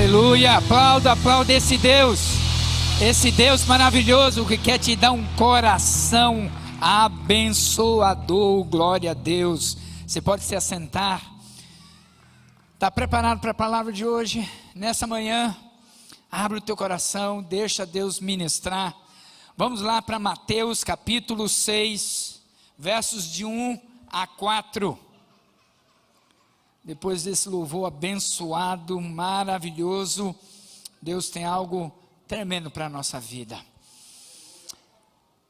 Aleluia, aplauda esse Deus maravilhoso que quer te dar um coração abençoador. Glória a Deus. Você pode se assentar. Está preparado para a palavra de hoje? Nessa manhã, abre o teu coração, deixa Deus ministrar. Vamos lá para Mateus capítulo 6, versos de 1 a 4. Depois desse louvor abençoado, maravilhoso, Deus tem algo tremendo para a nossa vida.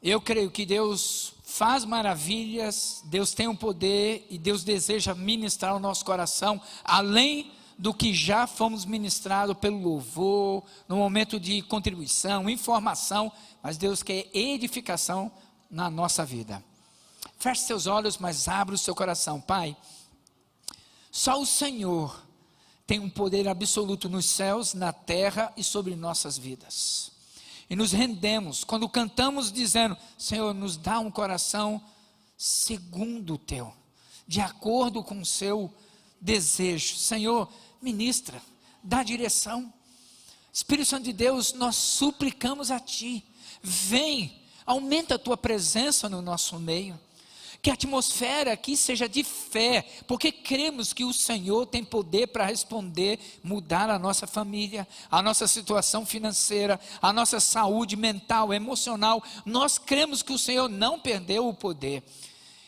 Eu creio que Deus faz maravilhas, Deus tem um poder e Deus deseja ministrar o nosso coração, além do que já fomos ministrados pelo louvor, no momento de contribuição, informação, mas Deus quer edificação na nossa vida. Feche seus olhos, mas abra o seu coração. Pai, só o Senhor tem um poder absoluto nos céus, na terra e sobre nossas vidas. E nos rendemos, quando cantamos dizendo, Senhor, nos dá um coração segundo o teu, de acordo com o seu desejo. Senhor, ministra, dá direção. Espírito Santo de Deus, nós suplicamos a Ti, vem, aumenta a Tua presença no nosso meio. Que a atmosfera aqui seja de fé, porque cremos que o Senhor tem poder para responder, mudar a nossa família, a nossa situação financeira, a nossa saúde mental, emocional. Nós cremos que o Senhor não perdeu o poder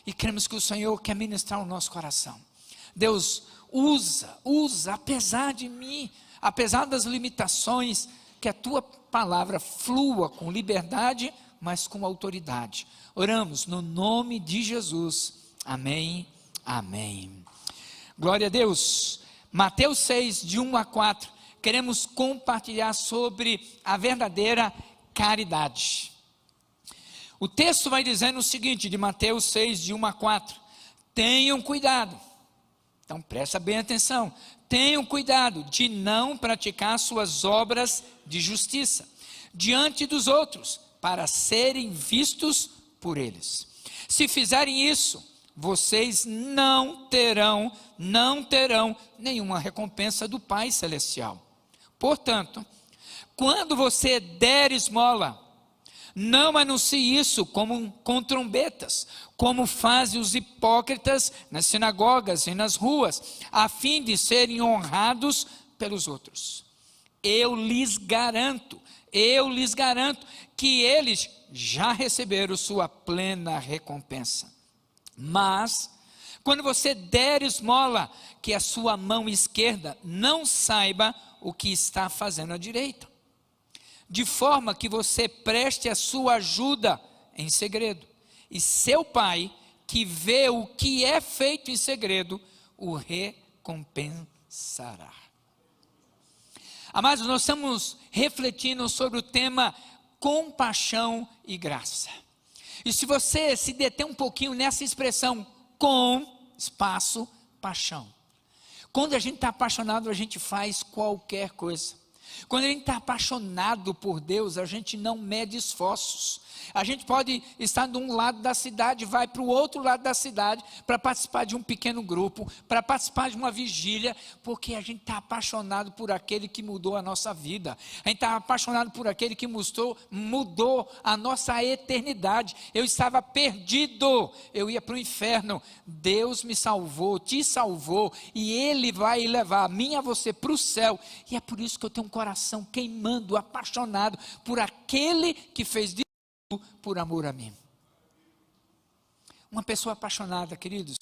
e cremos que o Senhor quer ministrar o nosso coração. Deus, usa, apesar de mim, apesar das limitações, que a Tua palavra flua com liberdade, mas com autoridade. Oramos no nome de Jesus, amém, amém. Glória a Deus. Mateus 6, de 1 a 4, queremos compartilhar sobre a verdadeira caridade. O texto vai dizendo o seguinte, de Mateus 6, de 1 a 4, tenham cuidado, então presta bem atenção, tenham cuidado de não praticar suas obras de justiça diante dos outros, para serem vistos por eles. Se fizerem isso, vocês não terão nenhuma recompensa do Pai Celestial. Portanto, quando você der esmola, não anuncie isso com trombetas, como fazem os hipócritas nas sinagogas e nas ruas, a fim de serem honrados pelos outros. Eu lhes garanto que eles já receberam sua plena recompensa. Mas, quando você der esmola, que a sua mão esquerda não saiba o que está fazendo a direita, de forma que você preste a sua ajuda em segredo, e seu Pai, que vê o que é feito em segredo, o recompensará. Amados, nós estamos refletindo sobre o tema compaixão e graça. E se você se deter um pouquinho nessa expressão, com, espaço, paixão. Quando a gente está apaixonado, a gente faz qualquer coisa. Quando a gente está apaixonado por Deus, a gente não mede esforços. A gente pode estar de um lado da cidade, vai para o outro lado da cidade, para participar de um pequeno grupo, para participar de uma vigília, porque a gente está apaixonado por aquele que mudou a nossa vida. A gente está apaixonado por aquele que mudou a nossa eternidade. Eu estava perdido, eu ia para o inferno. Deus me salvou, te salvou, e Ele vai levar a mim e a você para o céu. E é por isso que eu tenho um coração queimando, apaixonado por aquele que fez de por amor a mim. Uma pessoa apaixonada, queridos,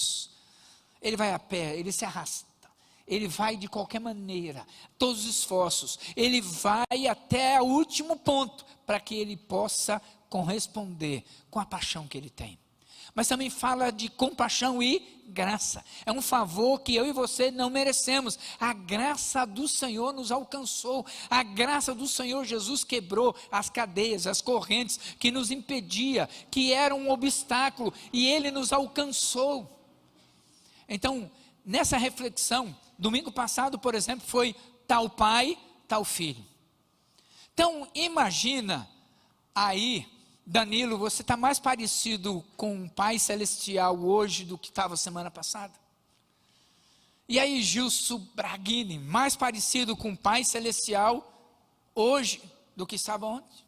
ele vai a pé, ele se arrasta, ele vai de qualquer maneira, todos os esforços, ele vai até o último ponto, para que ele possa corresponder com a paixão que ele tem. Mas também fala de compaixão e graça. É um favor que eu e você não merecemos. A graça do Senhor nos alcançou. A graça do Senhor Jesus quebrou as cadeias, as correntes que nos impedia, que era um obstáculo, e Ele nos alcançou. Então, nessa reflexão, domingo passado, por exemplo, foi tal pai, tal filho. Então, imagina aí, Danilo, você está mais parecido com o Pai Celestial hoje do que estava semana passada? E aí, Gilson Braghini, mais parecido com o Pai Celestial hoje do que estava ontem.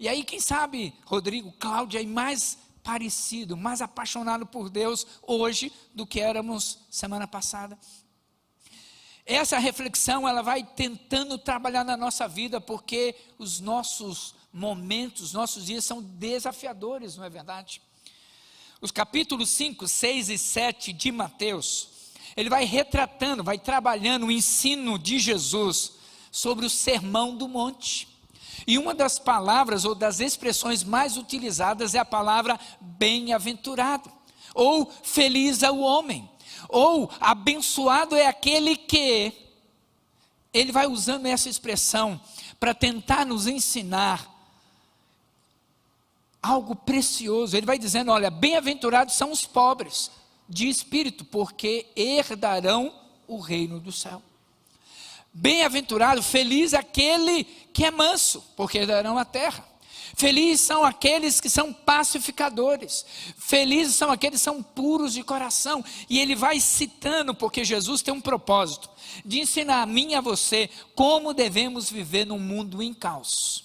E aí, quem sabe, Rodrigo, Cláudia, aí mais parecido, mais apaixonado por Deus hoje do que éramos semana passada. Essa reflexão, ela vai tentando trabalhar na nossa vida, porque os nossos momentos, nossos dias são desafiadores, não é verdade? Os capítulos 5, 6 e 7 de Mateus, ele vai retratando, vai trabalhando o ensino de Jesus sobre o Sermão do Monte. E uma das palavras ou das expressões mais utilizadas é a palavra bem-aventurado, ou feliz é o homem, ou abençoado é aquele que... Ele vai usando essa expressão para tentar nos ensinar algo precioso. Ele vai dizendo, olha, bem-aventurados são os pobres de espírito, porque herdarão o reino do céu. Bem-aventurado, feliz aquele que é manso, porque herdarão a terra. Felizes são aqueles que são pacificadores. Felizes são aqueles que são puros de coração. E ele vai citando, porque Jesus tem um propósito de ensinar a mim e a você como devemos viver num mundo em caos.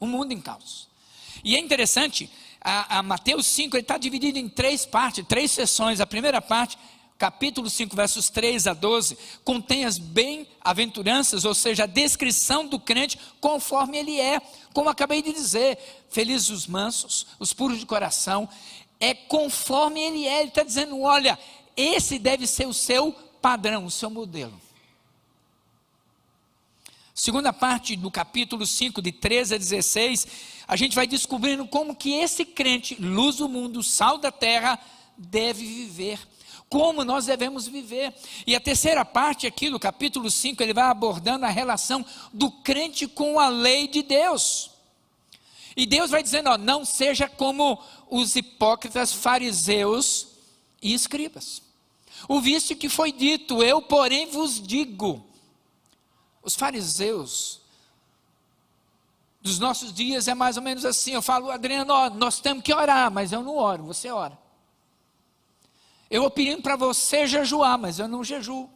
Um mundo em caos. E é interessante, a Mateus 5, ele está dividido em 3 partes, 3 sessões. A primeira parte, capítulo 5, versos 3 a 12, contém as bem-aventuranças, ou seja, a descrição do crente conforme ele é. Como acabei de dizer, felizes os mansos, os puros de coração, é conforme ele é. Ele está dizendo, olha, esse deve ser o seu padrão, o seu modelo. Segunda parte do capítulo 5, de 13 a 16, a gente vai descobrindo como que esse crente, luz do mundo, sal da terra, deve viver. Como nós devemos viver. E a terceira parte aqui, do capítulo 5, ele vai abordando a relação do crente com a lei de Deus. E Deus vai dizendo, ó, não seja como os hipócritas, fariseus e escribas. Ouviste que foi dito, eu porém vos digo. Os fariseus dos nossos dias é mais ou menos assim. Eu falo, Adriano, ó, nós temos que orar, mas eu não oro, você ora. Eu vou pedindo para você jejuar, mas eu não jejuo.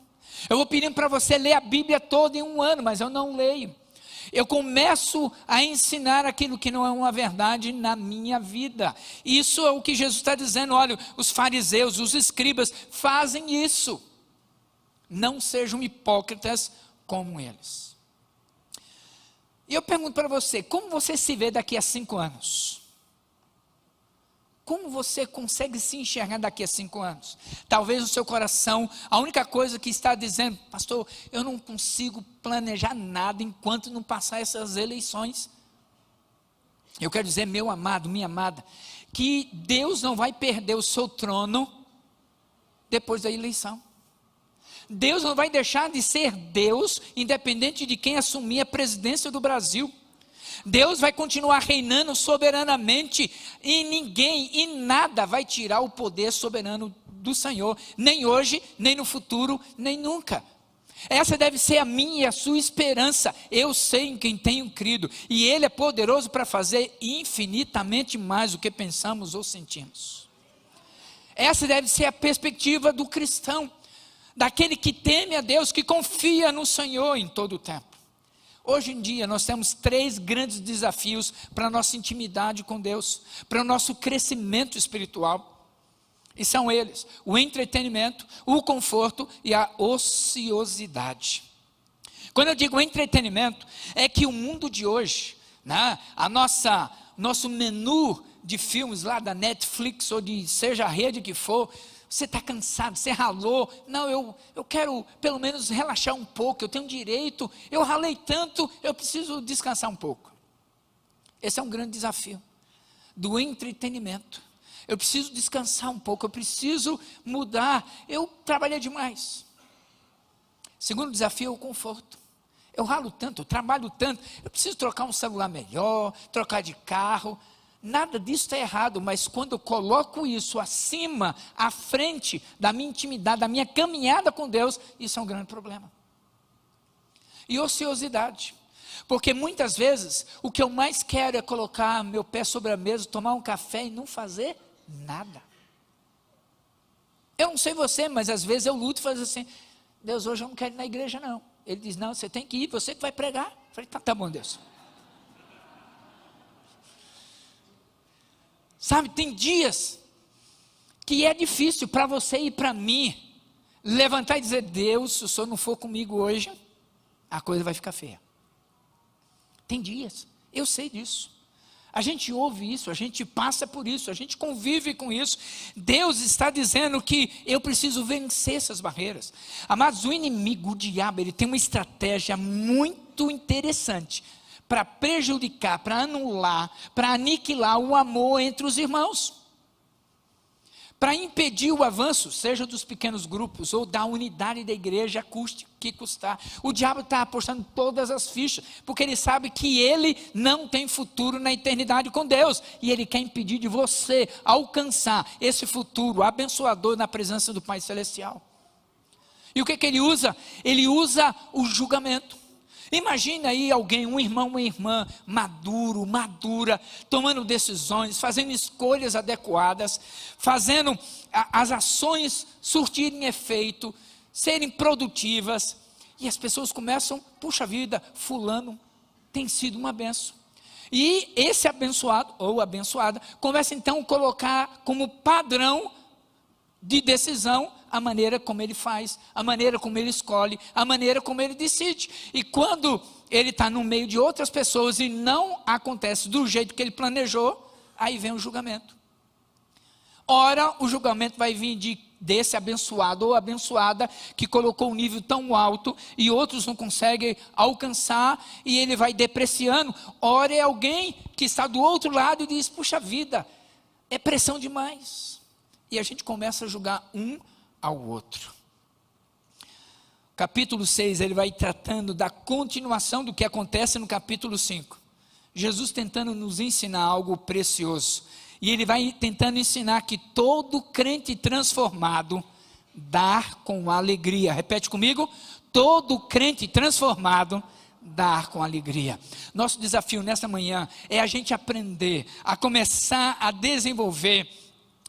Eu vou pedindo para você ler a Bíblia toda em um ano, mas eu não leio. Eu começo a ensinar aquilo que não é uma verdade na minha vida. Isso é o que Jesus está dizendo. Olha, os fariseus, os escribas fazem isso. Não sejam hipócritas como eles. E eu pergunto para você, como você se vê daqui a 5 anos? Como você consegue se enxergar daqui a 5 anos? Talvez o seu coração, a única coisa que está dizendo, pastor, eu não consigo planejar nada enquanto não passar essas eleições. Eu quero dizer, meu amado, minha amada, que Deus não vai perder o seu trono depois da eleição. Deus não vai deixar de ser Deus, independente de quem assumir a presidência do Brasil. Deus vai continuar reinando soberanamente, e ninguém e nada vai tirar o poder soberano do Senhor, nem hoje, nem no futuro, nem nunca. Essa deve ser a minha e a sua esperança. Eu sei em quem tenho crido, e Ele é poderoso para fazer infinitamente mais do que pensamos ou sentimos. Essa deve ser a perspectiva do cristão, daquele que teme a Deus, que confia no Senhor em todo o tempo. Hoje em dia nós temos 3 grandes desafios para a nossa intimidade com Deus, para o nosso crescimento espiritual. E são eles: o entretenimento, o conforto e a ociosidade. Quando eu digo entretenimento, é que o mundo de hoje, né, nosso menu de filmes lá da Netflix ou de seja a rede que for, você está cansado, você ralou, não, eu quero pelo menos relaxar um pouco, eu tenho direito, eu ralei tanto, eu preciso descansar um pouco. Esse é um grande desafio do entretenimento. Eu preciso descansar um pouco, eu preciso mudar, eu trabalhei demais. Segundo desafio é o conforto. Eu ralo tanto, eu trabalho tanto, eu preciso trocar um celular melhor, trocar de carro. Nada disso está errado, mas quando eu coloco isso acima, à frente da minha intimidade, da minha caminhada com Deus, isso é um grande problema. E ociosidade, porque muitas vezes o que eu mais quero é colocar meu pé sobre a mesa, tomar um café e não fazer nada. Eu não sei você, mas às vezes eu luto e faço assim: Deus, hoje eu não quero ir na igreja não. Ele diz: não, você tem que ir, você que vai pregar. Eu falei: tá bom, Deus. Sabe, tem dias que é difícil para você e para mim levantar e dizer: Deus, se o Senhor não for comigo hoje, a coisa vai ficar feia. Tem dias, eu sei disso. A gente ouve isso, a gente passa por isso, a gente convive com isso. Deus está dizendo que eu preciso vencer essas barreiras. Amados, o inimigo, o diabo, ele tem uma estratégia muito interessante para prejudicar, para anular, para aniquilar o amor entre os irmãos. Para impedir o avanço, seja dos pequenos grupos ou da unidade da igreja, custe o que custar. O diabo está apostando todas as fichas, porque ele sabe que ele não tem futuro na eternidade com Deus. E ele quer impedir de você alcançar esse futuro abençoador na presença do Pai Celestial. E o que ele usa? Ele usa o julgamento. Imagina aí alguém, um irmão, uma irmã, maduro, madura, tomando decisões, fazendo escolhas adequadas, fazendo as ações surtirem efeito, serem produtivas, e as pessoas começam: puxa vida, fulano tem sido uma benção. E esse abençoado, ou abençoada, começa então a colocar como padrão de decisão a maneira como ele faz, a maneira como ele escolhe, a maneira como ele decide. E quando ele está no meio de outras pessoas e não acontece do jeito que ele planejou, aí vem o julgamento. Ora, o julgamento vai vir desse abençoado ou abençoada que colocou um nível tão alto e outros não conseguem alcançar, e ele vai depreciando. Ora, é alguém que está do outro lado e diz: puxa vida, é pressão demais. E a gente começa a julgar um ao outro. Capítulo 6, ele vai tratando da continuação do que acontece no capítulo 5. Jesus tentando nos ensinar algo precioso. E ele vai tentando ensinar que todo crente transformado dá com alegria. Repete comigo: todo crente transformado dá com alegria. Nosso desafio nessa manhã é a gente aprender a começar a desenvolver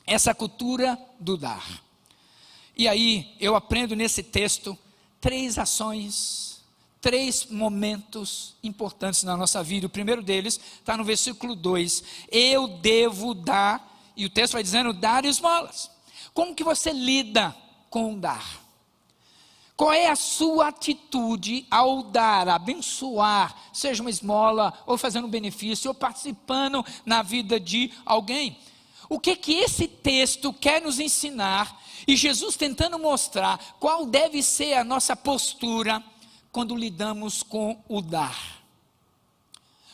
essa cultura do dar. E aí eu aprendo nesse texto 3 ações, 3 momentos importantes na nossa vida. O primeiro deles está no versículo 2. Eu devo dar, e o texto vai dizendo: dar esmolas. Como que você lida com o dar? Qual é a sua atitude ao dar, abençoar, seja uma esmola, ou fazendo um benefício, ou participando na vida de alguém? O que esse texto quer nos ensinar, e Jesus tentando mostrar qual deve ser a nossa postura quando lidamos com o dar.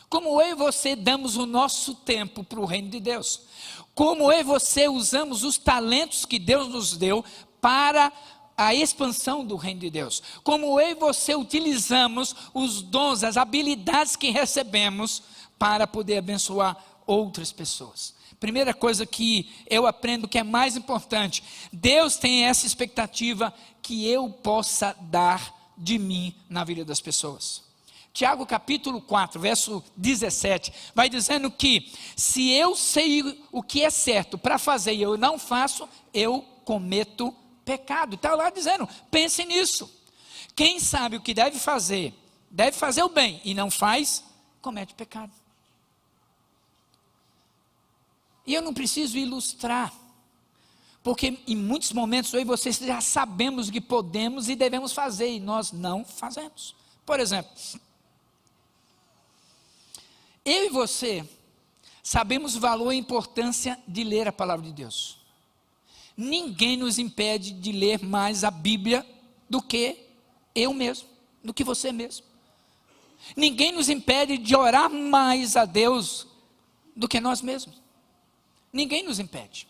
Como eu e você damos o nosso tempo para o reino de Deus. Como eu e você usamos os talentos que Deus nos deu para a expansão do reino de Deus. Como eu e você utilizamos os dons, as habilidades que recebemos para poder abençoar outras pessoas. Primeira coisa que eu aprendo que é mais importante: Deus tem essa expectativa que eu possa dar de mim na vida das pessoas. Tiago capítulo 4, verso 17, vai dizendo que se eu sei o que é certo para fazer e eu não faço, eu cometo pecado. Está lá dizendo: pense nisso. Quem sabe o que deve fazer o bem e não faz, comete pecado. E eu não preciso ilustrar, porque em muitos momentos eu e vocês já sabemos o que podemos e devemos fazer, e nós não fazemos. Por exemplo, eu e você sabemos o valor e a importância de ler a palavra de Deus. Ninguém nos impede de ler mais a Bíblia do que eu mesmo, do que você mesmo. Ninguém nos impede de orar mais a Deus do que nós mesmos. Ninguém nos impede.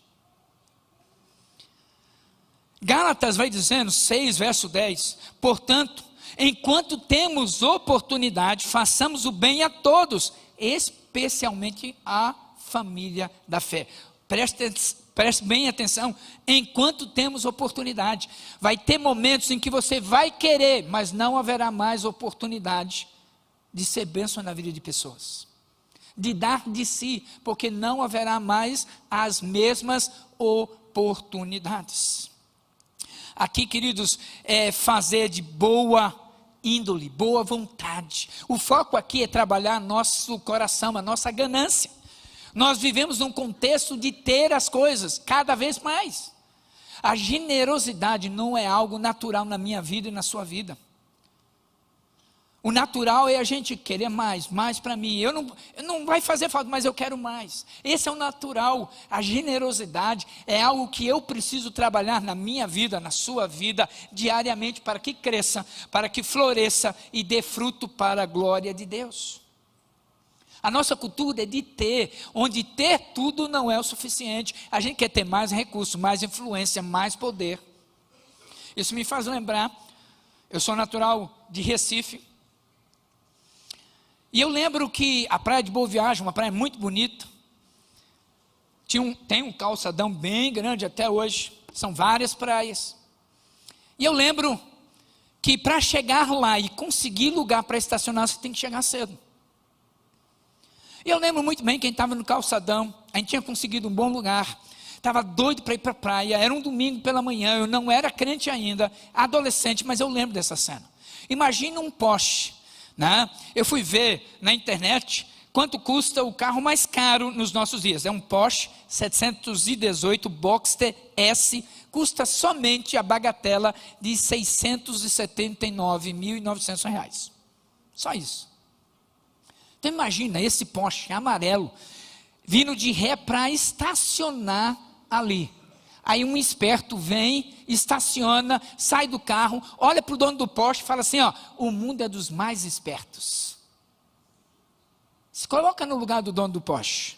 Gálatas vai dizendo, 6 verso 10, portanto, enquanto temos oportunidade, façamos o bem a todos, especialmente à família da fé. Preste bem atenção, enquanto temos oportunidade. Vai ter momentos em que você vai querer, mas não haverá mais oportunidade de ser bênção na vida de pessoas. De dar de si, porque não haverá mais as mesmas oportunidades. aqui, queridos, é fazer de boa índole, boa vontade. O foco aqui é trabalhar nosso coração, a nossa ganância. Nós vivemos num contexto de ter as coisas cada vez mais. A generosidade não é algo natural na minha vida e na sua vida. O natural é a gente querer mais para mim. Não vai fazer falta, mas eu quero mais. Esse é o natural. A generosidade é algo que eu preciso trabalhar na minha vida, na sua vida, diariamente, para que cresça, para que floresça e dê fruto para a glória de Deus. A nossa cultura é de ter, onde ter tudo não é o suficiente. A gente quer ter mais recursos, mais influência, mais poder. Isso me faz lembrar, eu sou natural de Recife, e eu lembro que a praia de Boa Viagem, uma praia muito bonita, tem um calçadão bem grande até hoje, são várias praias. E eu lembro que para chegar lá e conseguir lugar para estacionar, você tem que chegar cedo. E eu lembro muito bem quem estava no calçadão, a gente tinha conseguido um bom lugar, estava doido para ir para a praia, era um domingo pela manhã, eu não era crente ainda, adolescente, mas eu lembro dessa cena. Imagina um Porsche, né? Eu fui ver na internet quanto custa o carro mais caro nos nossos dias. É um Porsche 718 Boxster S, custa somente a bagatela de R$ 679.900. Só isso. Então imagina esse Porsche amarelo vindo de ré para estacionar ali. Aí um esperto vem, estaciona, sai do carro, olha para o dono do Porsche e fala assim, ó, o mundo é dos mais espertos. Se coloca no lugar do dono do Porsche.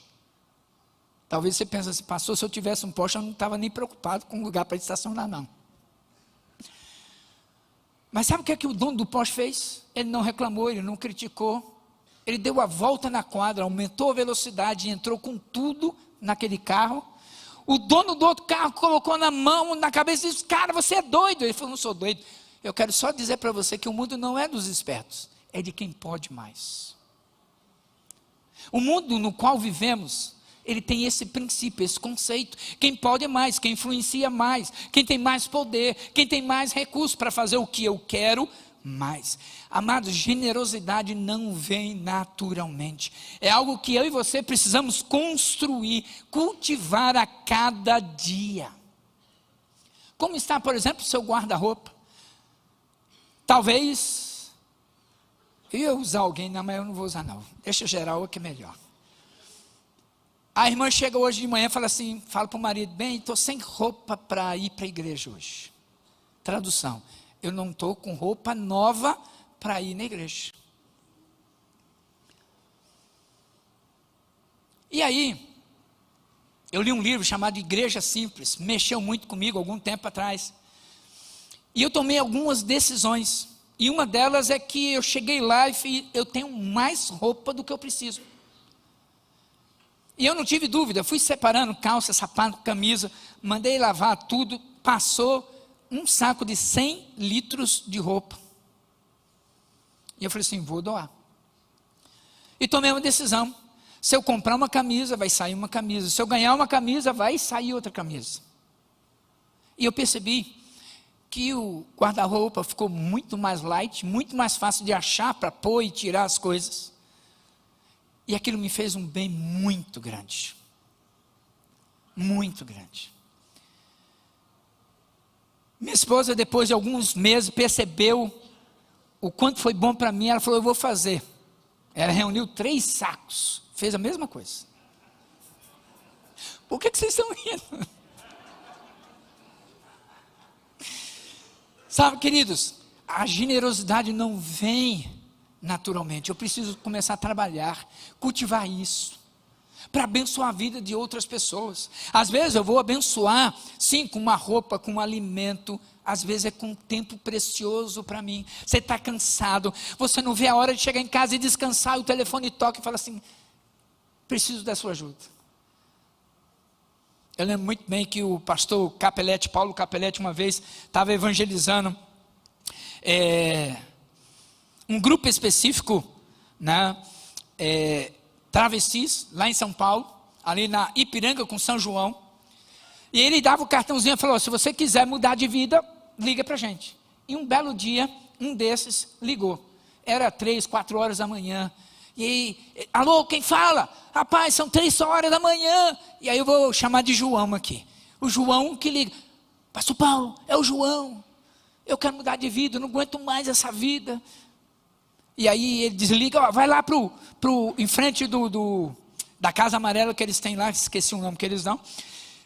Talvez você pense assim, pastor, se eu tivesse um Porsche, eu não estava nem preocupado com o lugar para estacionar, não. Mas sabe o que o dono do Porsche fez? Ele não reclamou, ele não criticou. Ele deu a volta na quadra, aumentou a velocidade e entrou com tudo naquele carro. O dono do outro carro colocou na mão, na cabeça e disse, cara, você é doido. Ele falou, não sou doido. Eu quero só dizer para você que o mundo não é dos espertos, é de quem pode mais. O mundo no qual vivemos, ele tem esse princípio, esse conceito. Quem pode mais, quem influencia mais, quem tem mais poder, quem tem mais recursos para fazer o que eu quero mais. Amados, generosidade não vem naturalmente. É algo que eu e você precisamos construir, cultivar a cada dia. Como está, por exemplo, o seu guarda-roupa? Talvez eu ia usar alguém, não, mas eu não vou usar não. Deixa eu gerar o que é melhor. A irmã chega hoje de manhã e fala assim, fala para o marido, bem, estou sem roupa para ir para a igreja hoje. Tradução, eu não estou com roupa nova para ir na igreja. E aí, eu li um livro chamado Igreja Simples, mexeu muito comigo algum tempo atrás. E eu tomei algumas decisões. E uma delas é que eu cheguei lá e eu tenho mais roupa do que eu preciso. E eu não tive dúvida, fui separando calça, sapato, camisa, mandei lavar tudo, passou um saco de 100 litros de roupa. E eu falei assim, vou doar. E tomei uma decisão, se eu comprar uma camisa, vai sair uma camisa, se eu ganhar uma camisa, vai sair outra camisa. E eu percebi que o guarda-roupa ficou muito mais light, muito mais fácil de achar para pôr e tirar as coisas. E aquilo me fez um bem muito grande. Muito grande. Minha esposa, depois de alguns meses, percebeu o quanto foi bom para mim. Ela falou, eu vou fazer. Ela reuniu 3 sacos. Fez a mesma coisa. Por que vocês estão rindo? Sabe, queridos, a generosidade não vem naturalmente. Eu preciso começar a trabalhar, cultivar isso, para abençoar a vida de outras pessoas. Às vezes eu vou abençoar, sim, com uma roupa, com um alimento. Às vezes é com um tempo precioso para mim. Você está cansado, você não vê a hora de chegar em casa e descansar, o telefone toca e fala assim, preciso da sua ajuda. Eu lembro muito bem que o pastor Capelletti, Paulo Capelletti, uma vez estava evangelizando um grupo específico, né, travestis, lá em São Paulo, ali na Ipiranga com São João, e ele dava o cartãozinho e falou, se você quiser mudar de vida, liga para a gente. E um belo dia, um desses ligou. Era 3, 4 horas da manhã. E aí, alô, quem fala? Rapaz, são 3 horas da manhã. E aí eu vou chamar de João aqui. O João que liga. Pastor Paulo, é o João. Eu quero mudar de vida, eu não aguento mais essa vida. E aí ele desliga, ó, vai lá em frente da Casa Amarela que eles têm lá, esqueci o nome que eles dão.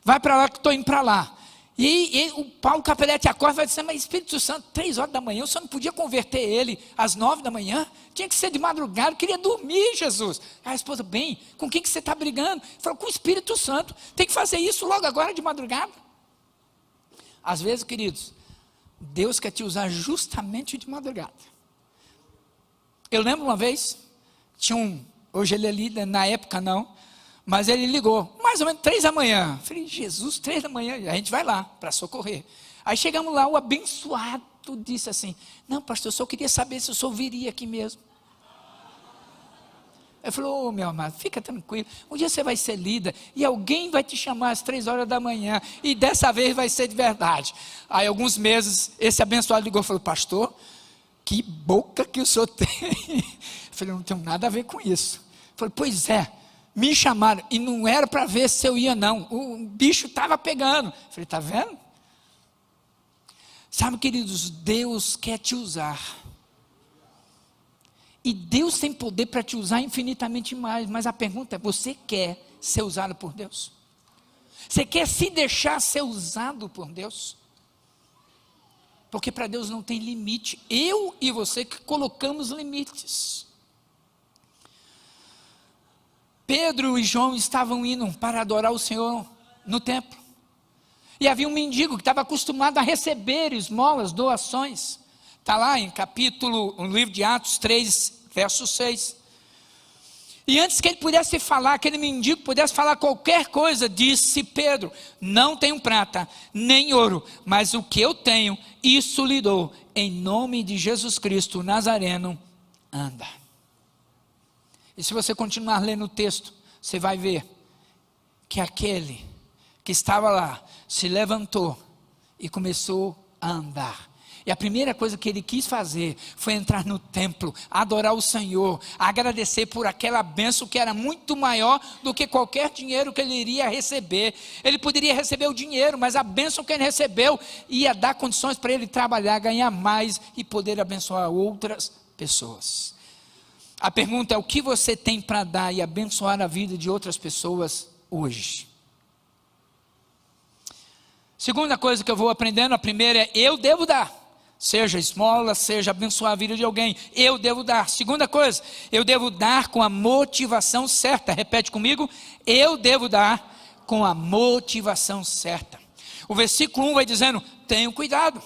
Vai para lá que estou indo para lá. E o Paulo Capelletti acorda e vai dizer, mas Espírito Santo, 3 horas da manhã, o senhor não podia converter ele às 9 da manhã? Tinha que ser de madrugada, eu queria dormir, Jesus. A esposa, bem, com quem que você está brigando? Ele falou, com o Espírito Santo, tem que fazer isso logo agora de madrugada. Às vezes, queridos, Deus quer te usar justamente de madrugada. Eu lembro uma vez, hoje ele é líder, na época não, mas ele ligou, mais ou menos 3 da manhã. Eu falei, Jesus, 3 da manhã, a gente vai lá para socorrer. Aí chegamos lá, o abençoado disse assim, não pastor, eu só queria saber se o senhor viria aqui mesmo. Eu falei, ô meu amado, fica tranquilo, um dia você vai ser líder, e alguém vai te chamar às 3 horas da manhã, e dessa vez vai ser de verdade. Aí alguns meses, esse abençoado ligou e falou, pastor, que boca que o senhor tem. Eu falei, não tenho nada a ver com isso. Eu falei, pois é, me chamaram, e não era para ver se eu ia não, o bicho estava pegando. Eu falei, está vendo? Sabe, queridos, Deus quer te usar, e Deus tem poder para te usar infinitamente mais, mas a pergunta é, você quer ser usado por Deus? Você quer se deixar ser usado por Deus? Porque para Deus não tem limite, eu e você que colocamos limites. Pedro e João estavam indo para adorar o Senhor no templo. E havia um mendigo que estava acostumado a receber esmolas, doações. Está lá no livro de Atos 3, verso 6. E antes que ele pudesse falar, aquele mendigo pudesse falar qualquer coisa, disse Pedro, não tenho prata, nem ouro, mas o que eu tenho, isso lhe dou, em nome de Jesus Cristo Nazareno, anda. E se você continuar lendo o texto, você vai ver que aquele que estava lá, se levantou e começou a andar. E a primeira coisa que ele quis fazer foi entrar no templo, adorar o Senhor, agradecer por aquela bênção que era muito maior do que qualquer dinheiro que ele iria receber. Ele poderia receber o dinheiro, mas a bênção que ele recebeu ia dar condições para ele trabalhar, ganhar mais e poder abençoar outras pessoas. A pergunta é, o que você tem para dar e abençoar a vida de outras pessoas hoje? Segunda coisa que eu vou aprendendo, a primeira é, eu devo dar. Seja esmola, seja abençoar a vida de alguém, eu devo dar. Segunda coisa, eu devo dar com a motivação certa. Repete comigo, eu devo dar com a motivação certa. O versículo 1 vai dizendo, tenham cuidado.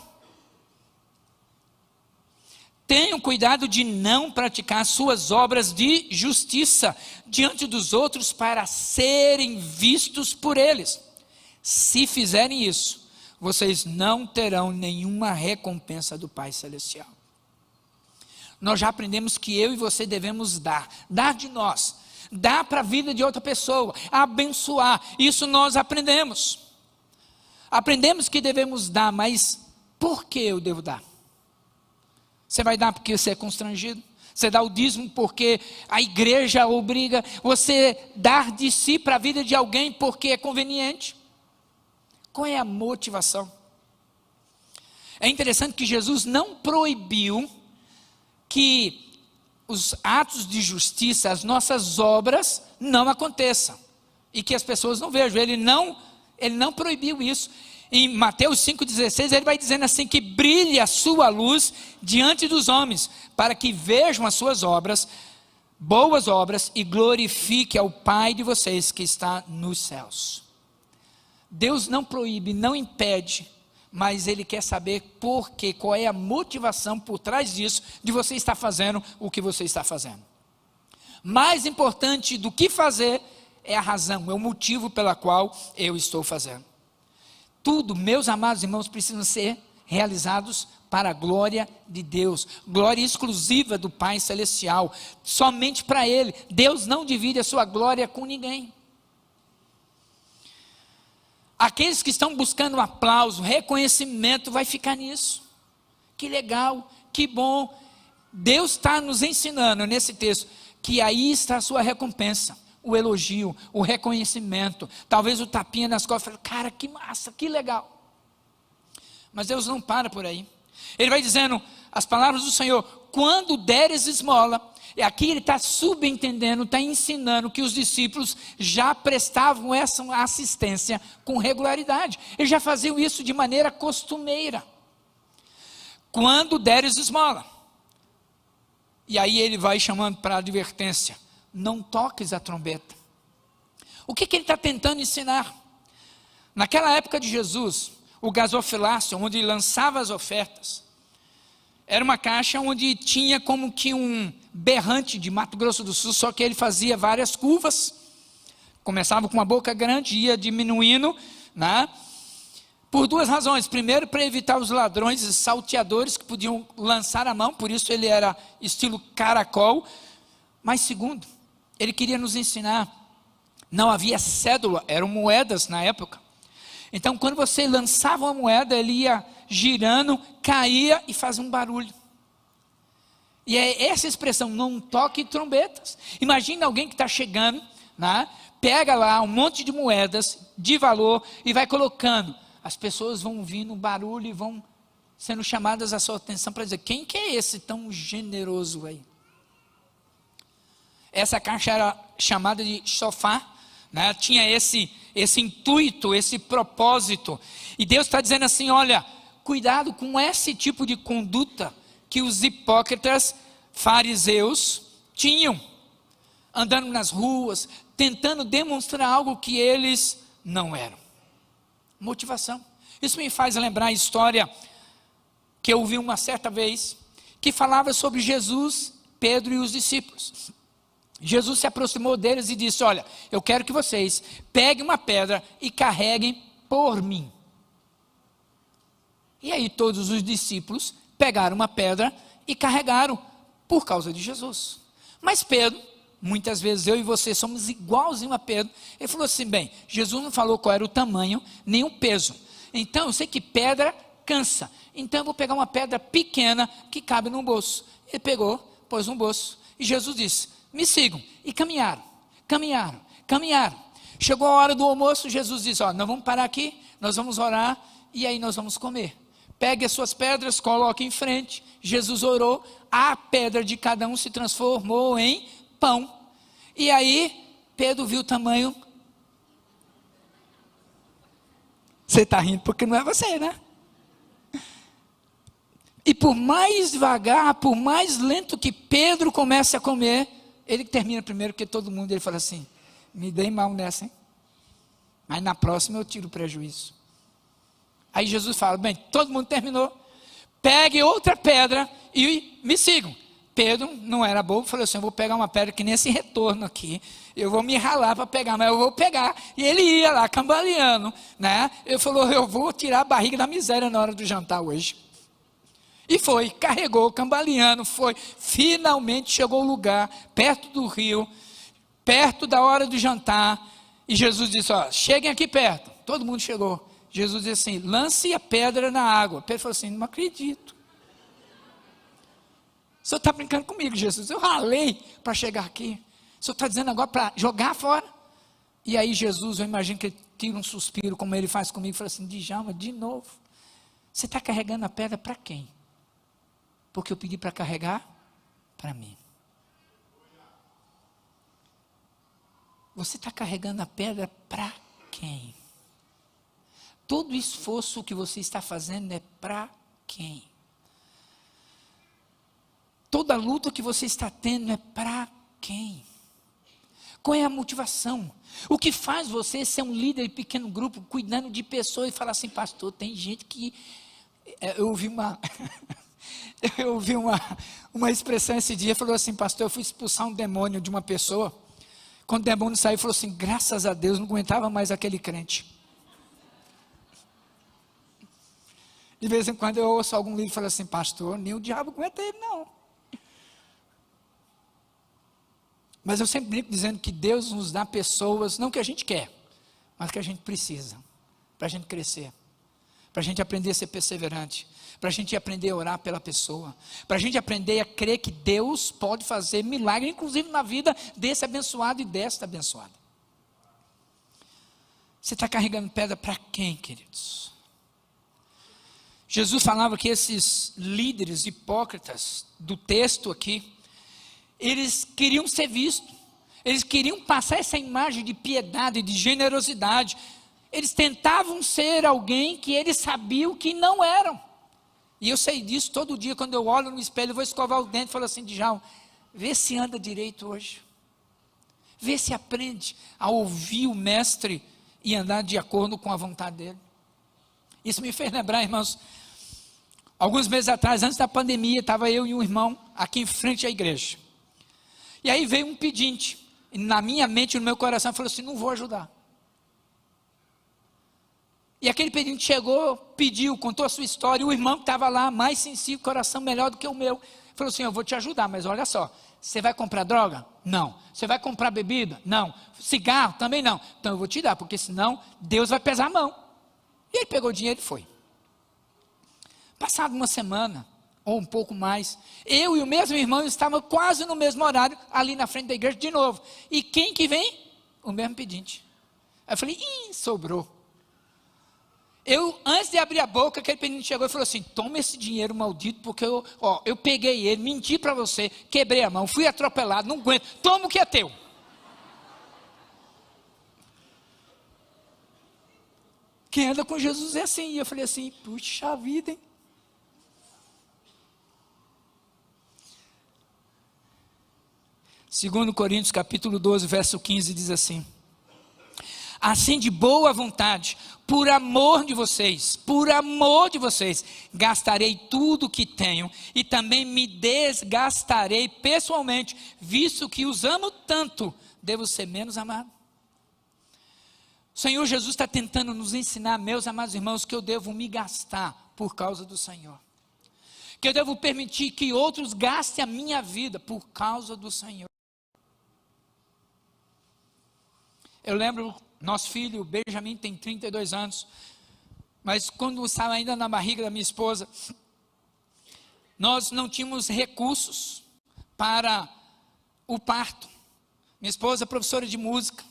Tenham cuidado de não praticar suas obras de justiça diante dos outros para serem vistos por eles. Se fizerem isso, vocês não terão nenhuma recompensa do Pai Celestial. Nós já aprendemos que eu e você devemos dar de nós, dar para a vida de outra pessoa, abençoar, isso nós aprendemos. Aprendemos que devemos dar, mas por que eu devo dar? Você vai dar porque você é constrangido? Você dá o dízimo porque a igreja obriga? Você dar de si para a vida de alguém porque é conveniente? Qual é a motivação? É interessante que Jesus não proibiu que os atos de justiça, as nossas obras, não aconteçam. E que as pessoas não vejam. Ele não proibiu isso. Em Mateus 5,16, ele vai dizendo assim, que brilhe a sua luz diante dos homens, para que vejam as suas obras, boas obras, e glorifique ao Pai de vocês que está nos céus. Deus não proíbe, não impede, mas Ele quer saber por quê, qual é a motivação por trás disso, de você estar fazendo o que você está fazendo. Mais importante do que fazer, é a razão, é o motivo pela qual eu estou fazendo. Tudo, meus amados irmãos, precisam ser realizados para a glória de Deus, glória exclusiva do Pai Celestial, somente para Ele. Deus não divide a sua glória com ninguém. Aqueles que estão buscando aplauso, reconhecimento, vai ficar nisso. Que legal, que bom. Deus está nos ensinando nesse texto que aí está a sua recompensa, o elogio, o reconhecimento, talvez o tapinha nas costas. Cara, que massa, que legal. Mas Deus não para por aí. Ele vai dizendo as palavras do Senhor: quando deres esmola. E aqui ele está subentendendo, está ensinando que os discípulos já prestavam essa assistência com regularidade. Eles já faziam isso de maneira costumeira. Quando deres esmola. E aí ele vai chamando para a advertência: não toques a trombeta. O que ele está tentando ensinar? Naquela época de Jesus, o gasofilácio, onde ele lançava as ofertas, era uma caixa onde tinha como que um berrante de Mato Grosso do Sul, só que ele fazia várias curvas, começava com uma boca grande, ia diminuindo, né? Por duas razões. Primeiro, para evitar os ladrões e salteadores que podiam lançar a mão, por isso ele era estilo caracol. Mas segundo, ele queria nos ensinar, não havia cédula, eram moedas na época. Então, quando você lançava uma moeda, ele ia girando, caía e fazia um barulho. E é essa expressão: não toque trombetas. Imagina alguém que está chegando, né, pega lá um monte de moedas de valor e vai colocando. As pessoas vão ouvindo um barulho e vão sendo chamadas a sua atenção para dizer: quem que é esse tão generoso aí? Essa caixa era chamada de sofá, né? Tinha esse intuito, esse propósito. E Deus está dizendo assim: olha, cuidado com esse tipo de conduta que os hipócritas fariseus tinham, andando nas ruas, tentando demonstrar algo que eles não eram. Motivação. Isso me faz lembrar a história que eu ouvi uma certa vez, que falava sobre Jesus, Pedro e os discípulos. Jesus se aproximou deles e disse: olha, eu quero que vocês peguem uma pedra e carreguem por mim. E aí todos os discípulos pegaram uma pedra e carregaram por causa de Jesus. Mas Pedro, muitas vezes eu e você somos igualzinho a Pedro. Ele falou assim: bem, Jesus não falou qual era o tamanho, nem o peso. Então eu sei que pedra cansa. Então eu vou pegar uma pedra pequena que cabe no bolso. Ele pegou, pôs no bolso. E Jesus disse: me sigam. E caminharam, caminharam, caminharam. Chegou a hora do almoço, Jesus disse: ó, nós vamos parar aqui, nós vamos orar e aí nós vamos comer. Pegue as suas pedras, coloque em frente. Jesus orou, a pedra de cada um se transformou em pão. E aí Pedro viu o tamanho. Você está rindo porque não é você, né? E por mais devagar, por mais lento que Pedro comece a comer, ele termina primeiro que todo mundo. Ele fala assim: me dei mal nessa, hein? Mas na próxima eu tiro o prejuízo. Aí Jesus fala: bem, todo mundo terminou, pegue outra pedra e me sigam. Pedro não era bobo, falou assim: eu vou pegar uma pedra que nesse retorno aqui, eu vou me ralar para pegar, mas eu vou pegar. E ele ia lá, cambaleando, né? Ele falou: eu vou tirar a barriga da miséria na hora do jantar hoje. E foi, carregou, cambaleando, foi. Finalmente chegou ao lugar, perto do rio, perto da hora do jantar. E Jesus disse: ó, cheguem aqui perto. Todo mundo chegou. Jesus disse assim: lance a pedra na água. Pedro falou assim: não acredito. O senhor está brincando comigo, Jesus? Eu ralei para chegar aqui. O senhor está dizendo agora para jogar fora? E aí Jesus, eu imagino que ele tira um suspiro, como ele faz comigo, e fala assim: Djalma, de novo, você está carregando a pedra para quem? Porque eu pedi para carregar para mim. Você está carregando a pedra para quem? Todo o esforço que você está fazendo é para quem? Toda a luta que você está tendo é para quem? Qual é a motivação? O que faz você ser um líder de pequeno grupo, cuidando de pessoas e falar assim: pastor, tem gente que... Eu ouvi uma expressão esse dia, falou assim: pastor, eu fui expulsar um demônio de uma pessoa. Quando o demônio saiu, falou assim: graças a Deus, não aguentava mais aquele crente. De vez em quando eu ouço algum líder e falo assim: pastor, nem o diabo aguenta ele não. Mas eu sempre brinco dizendo que Deus nos dá pessoas, não que a gente quer, mas que a gente precisa, para a gente crescer, para a gente aprender a ser perseverante, para a gente aprender a orar pela pessoa, para a gente aprender a crer que Deus pode fazer milagre, inclusive na vida desse abençoado e desta abençoada. Você está carregando pedra para quem, queridos? Jesus falava que esses líderes hipócritas do texto aqui, eles queriam ser vistos, eles queriam passar essa imagem de piedade, de generosidade, eles tentavam ser alguém que eles sabiam que não eram, e eu sei disso. Todo dia quando eu olho no espelho, eu vou escovar o dente e falo assim: Djalma, vê se anda direito hoje, vê se aprende a ouvir o mestre e andar de acordo com a vontade dele. Isso me fez lembrar, irmãos, alguns meses atrás, antes da pandemia, estava eu e um irmão aqui em frente à igreja, e aí veio um pedinte, e na minha mente, no meu coração, falou assim: não vou ajudar. E aquele pedinte chegou, pediu, contou a sua história, e o irmão que estava lá, mais sensível, coração melhor do que o meu, falou assim: eu vou te ajudar, mas olha só, você vai comprar droga? Não. Você vai comprar bebida? Não. Cigarro? Também não. Então eu vou te dar, porque senão Deus vai pesar a mão. E ele pegou o dinheiro e foi. Passado uma semana, ou um pouco mais, eu e o mesmo irmão estávamos quase no mesmo horário, ali na frente da igreja de novo. E quem que vem? O mesmo pedinte. Aí eu falei: sobrou. Antes de abrir a boca, aquele pedinte chegou e falou assim: toma esse dinheiro maldito, porque eu peguei ele, menti para você, quebrei a mão, fui atropelado, não aguento, toma o que é teu. Quem anda com Jesus é assim. E eu falei assim: puxa vida, hein? Segundo Coríntios capítulo 12, verso 15, diz assim: assim de boa vontade, por amor de vocês, gastarei tudo o que tenho, e também me desgastarei pessoalmente, visto que os amo tanto, devo ser menos amado. O Senhor Jesus está tentando nos ensinar, meus amados irmãos, que eu devo me gastar por causa do Senhor, que eu devo permitir que outros gastem a minha vida por causa do Senhor. Eu lembro, nosso filho Benjamin tem 32 anos, mas quando estava ainda na barriga da minha esposa, nós não tínhamos recursos para o parto. Minha esposa é professora de música,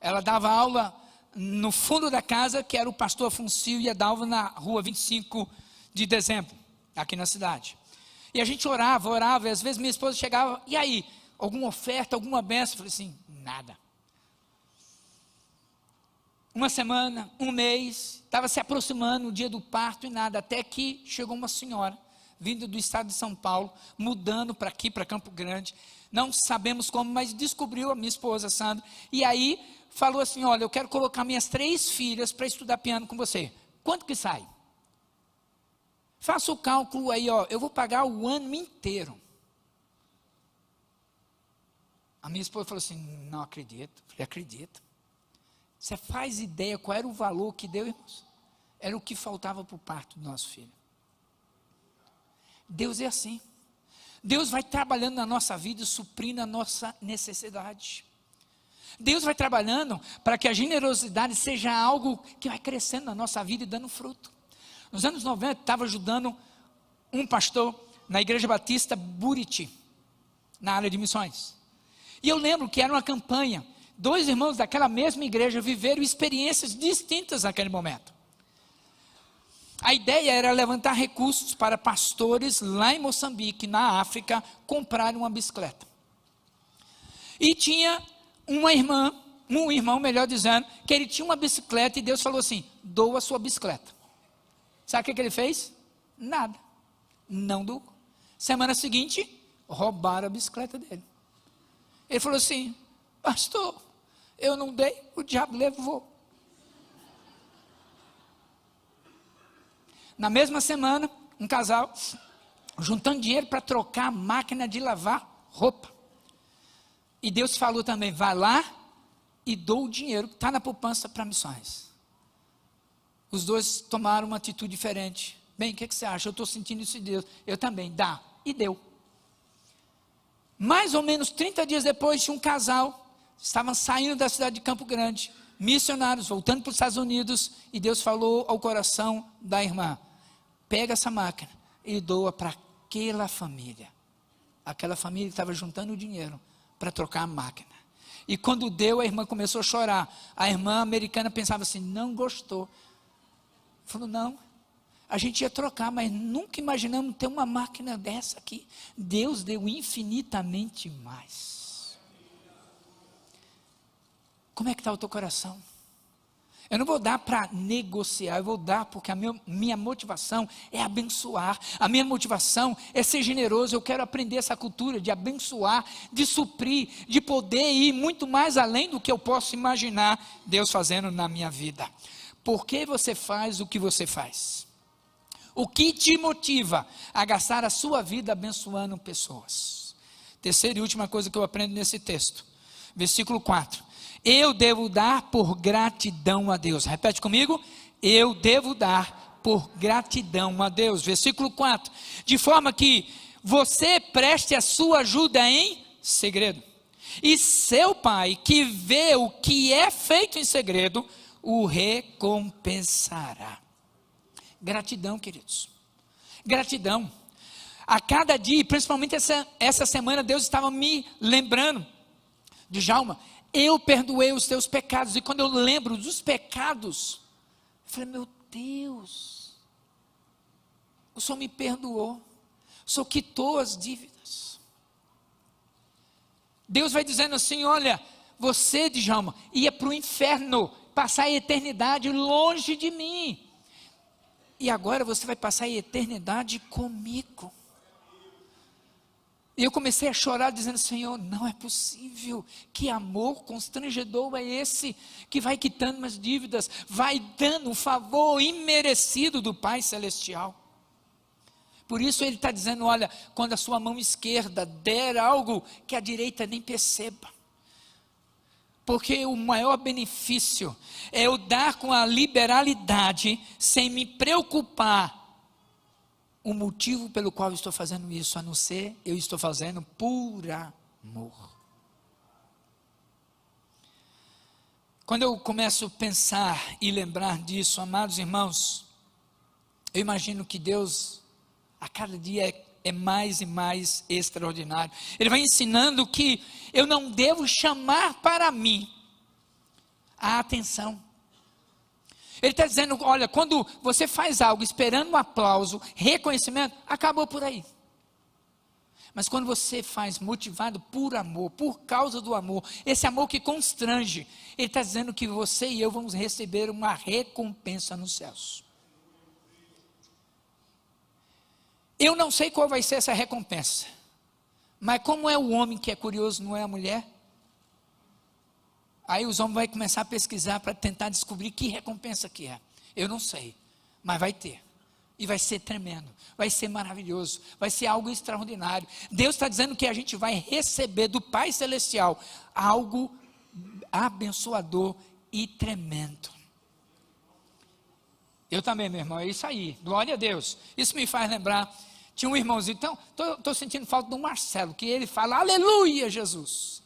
ela dava aula no fundo da casa, que era o pastor Afonso, ia dar aula na rua 25 de dezembro, aqui na cidade. E a gente orava, e às vezes minha esposa chegava: e aí, alguma oferta, alguma bênção? Eu falei assim: nada. Uma semana, um mês, estava se aproximando o dia do parto e nada, até que chegou uma senhora, vinda do estado de São Paulo, mudando para aqui, para Campo Grande, não sabemos como, mas descobriu a minha esposa, Sandra, e aí falou assim: olha, eu quero colocar minhas 3 filhas para estudar piano com você, quanto que sai? Faça o cálculo aí, eu vou pagar o ano inteiro. A minha esposa falou assim: não acredito. Eu falei: acredito. Você faz ideia qual era o valor que deu, irmãos? Era o que faltava para o parto do nosso filho. Deus é assim. Deus vai trabalhando na nossa vida, suprindo a nossa necessidade. Deus vai trabalhando para que a generosidade seja algo que vai crescendo na nossa vida e dando fruto. Nos anos 90, estava ajudando um pastor na Igreja Batista Buriti, na área de missões. E eu lembro que era uma campanha. 2 irmãos daquela mesma igreja viveram experiências distintas naquele momento. A ideia era levantar recursos para pastores lá em Moçambique, na África, comprarem uma bicicleta. E tinha um irmão, melhor dizendo, que ele tinha uma bicicleta e Deus falou assim: doa a sua bicicleta. Sabe o que ele fez? Nada. Não doou. Semana seguinte, roubaram a bicicleta dele. Ele falou assim: pastor, eu não dei, o diabo levou. Na mesma semana, um casal juntando dinheiro para trocar a máquina de lavar roupa. E Deus falou também: vai lá e dou o dinheiro que está na poupança para missões. Os 2 tomaram uma atitude diferente. Bem, o que você acha? Eu estou sentindo isso de Deus. Eu também, dá. E deu. Mais ou menos 30 dias depois, tinha um casal, estavam saindo da cidade de Campo Grande, missionários voltando para os Estados Unidos, e Deus falou ao coração da irmã: pega essa máquina e doa para aquela família. Aquela família estava juntando dinheiro para trocar a máquina. E quando deu, a irmã começou a chorar. A irmã americana pensava assim: não gostou. Falou: não, a gente ia trocar, mas nunca imaginamos ter uma máquina dessa aqui. Deus deu infinitamente mais. Como é que está o teu coração? Eu não vou dar para negociar, eu vou dar porque a minha motivação é abençoar. A minha motivação é ser generoso. Eu quero aprender essa cultura de abençoar, de suprir, de poder ir muito mais além do que eu posso imaginar Deus fazendo na minha vida. Por que você faz o que você faz? O que te motiva a gastar a sua vida abençoando pessoas? Terceira e última coisa que eu aprendo nesse texto, versículo 4. Eu devo dar por gratidão a Deus. Repete comigo. Eu devo dar por gratidão a Deus. Versículo 4. De forma que você preste a sua ajuda em segredo. E seu pai, que vê o que é feito em segredo, o recompensará. Gratidão, queridos. Gratidão. A cada dia, principalmente essa semana, Deus estava me lembrando. Djalma, eu perdoei os teus pecados. E quando eu lembro dos pecados, eu falei: meu Deus, o Senhor me perdoou, o Senhor quitou as dívidas. Deus vai dizendo assim: olha, você, Djalma, ia para o inferno, passar a eternidade longe de mim, e agora você vai passar a eternidade comigo. E eu comecei a chorar dizendo: Senhor, não é possível, que amor constrangedor é esse, que vai quitando as dívidas, vai dando um favor imerecido do Pai Celestial. Por isso ele está dizendo: olha, quando a sua mão esquerda der algo que a direita nem perceba, porque o maior benefício é eu dar com a liberalidade, sem me preocupar o motivo pelo qual eu estou fazendo isso, a não ser eu estou fazendo por amor. Quando eu começo a pensar e lembrar disso, amados irmãos, eu imagino que Deus, a cada dia é mais e mais extraordinário. Ele vai ensinando que eu não devo chamar para mim a atenção. Ele está dizendo: olha, quando você faz algo esperando um aplauso, reconhecimento, acabou por aí. Mas quando você faz motivado por amor, por causa do amor, esse amor que constrange, ele está dizendo que você e eu vamos receber uma recompensa nos céus. Eu não sei qual vai ser essa recompensa, mas como é o homem que é curioso, não é a mulher? Aí os homens vão começar a pesquisar para tentar descobrir que recompensa que é. Eu não sei, mas vai ter. E vai ser tremendo, vai ser maravilhoso, vai ser algo extraordinário. Deus está dizendo que a gente vai receber do Pai Celestial algo abençoador e tremendo. Eu também, meu irmão, é isso aí, glória a Deus. Isso me faz lembrar, tinha um irmãozinho, então, estou sentindo falta do Marcelo, que ele fala: aleluia, Jesus.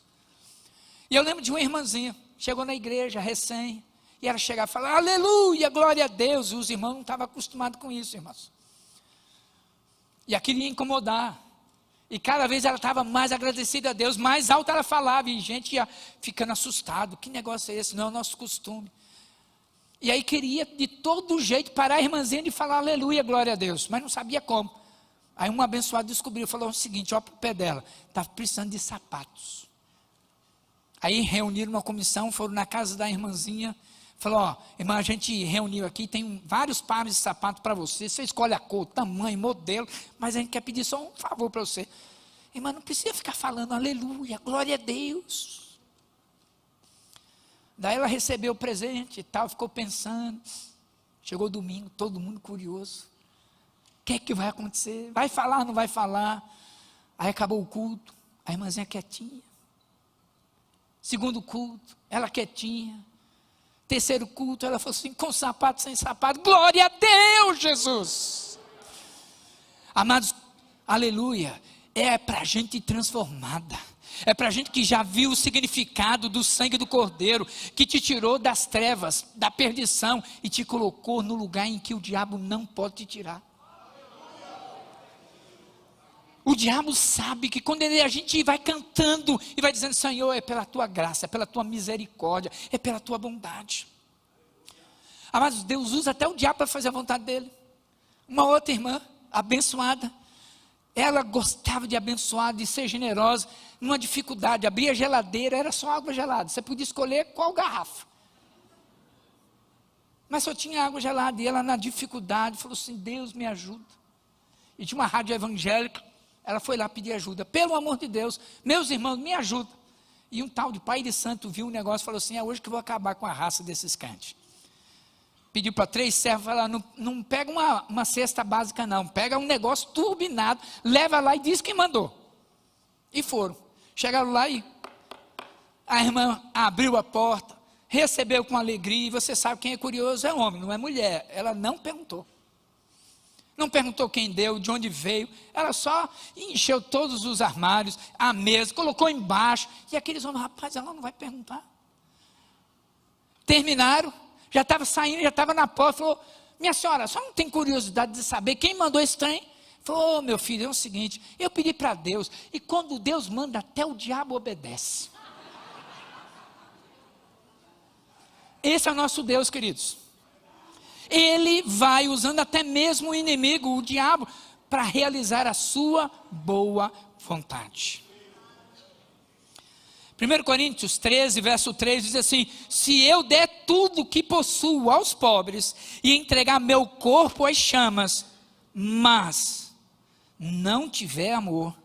E eu lembro de uma irmãzinha, chegou na igreja recém, e ela chegava e falava: aleluia, glória a Deus. E os irmãos não estavam acostumados com isso, irmãos. E aquilo ia incomodar. E cada vez ela estava mais agradecida a Deus, mais alto ela falava, e gente ia ficando assustado: que negócio é esse? Não é o nosso costume. E aí queria de todo jeito parar a irmãzinha de falar aleluia, glória a Deus, mas não sabia como. Aí um abençoado descobriu, falou o seguinte: olha para o pé dela, estava precisando de sapatos. Aí reuniram uma comissão, foram na casa da irmãzinha, falou: ó, irmã, a gente reuniu aqui, tem vários pares de sapato para você, você escolhe a cor, tamanho, modelo, mas a gente quer pedir só um favor para você. Irmã, não precisa ficar falando aleluia, glória a Deus. Daí ela recebeu o presente e tal, ficou pensando. Chegou domingo, todo mundo curioso. O que é que vai acontecer? Vai falar, não vai falar? Aí acabou o culto, a irmãzinha quietinha. Segundo culto, ela quietinha. Terceiro culto, ela falou assim: com sapato, sem sapato, glória a Deus, Jesus. Amados, aleluia, é para a gente transformada. É para gente que já viu o significado do sangue do Cordeiro, que te tirou das trevas, da perdição e te colocou no lugar em que o diabo não pode te tirar. O diabo sabe que quando a gente vai cantando e vai dizendo: Senhor, é pela tua graça, é pela tua misericórdia, é pela tua bondade. Amados, Deus usa até o diabo para fazer a vontade dele. Uma outra irmã, abençoada, ela gostava de abençoar, de ser generosa, numa dificuldade, abria a geladeira, era só água gelada, você podia escolher qual garrafa. Mas só tinha água gelada, e ela na dificuldade falou assim: Deus me ajuda. E tinha uma rádio evangélica, ela foi lá pedir ajuda: pelo amor de Deus, meus irmãos, me ajuda. E um tal de pai de santo viu o negócio e falou assim: é hoje que eu vou acabar com a raça desses crentes. Pediu para 3 servos, falou: não pega uma cesta básica não, pega um negócio turbinado, leva lá e diz que mandou. E foram, chegaram lá e a irmã abriu a porta, recebeu com alegria. E você sabe, quem é curioso é homem, não é mulher. Ela não perguntou. Não perguntou quem deu, de onde veio. Ela só encheu todos os armários, a mesa, colocou embaixo. E aqueles homens: rapaz, ela não vai perguntar. Terminaram, já estava saindo, já estava na porta. Falou: minha senhora, só não tem curiosidade de saber quem mandou esse trem? Falou: meu filho, é o seguinte, eu pedi para Deus, e quando Deus manda, até o diabo obedece. Esse é o nosso Deus, queridos. Ele vai usando até mesmo o inimigo, o diabo, para realizar a sua boa vontade. 1 Coríntios 13, verso 3 diz assim: se eu der tudo o que possuo aos pobres e entregar meu corpo às chamas, mas não tiver amor,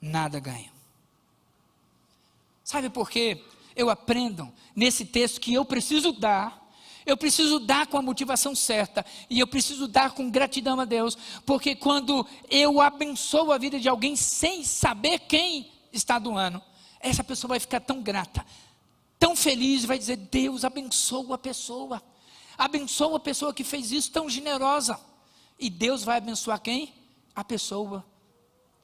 nada ganho. Sabe por quê? Eu aprendo nesse texto que eu preciso dar com a motivação certa, e eu preciso dar com gratidão a Deus, porque quando eu abençoo a vida de alguém sem saber quem está doando, essa pessoa vai ficar tão grata, tão feliz, vai dizer: Deus abençoa a pessoa que fez isso, tão generosa. E Deus vai abençoar quem? A pessoa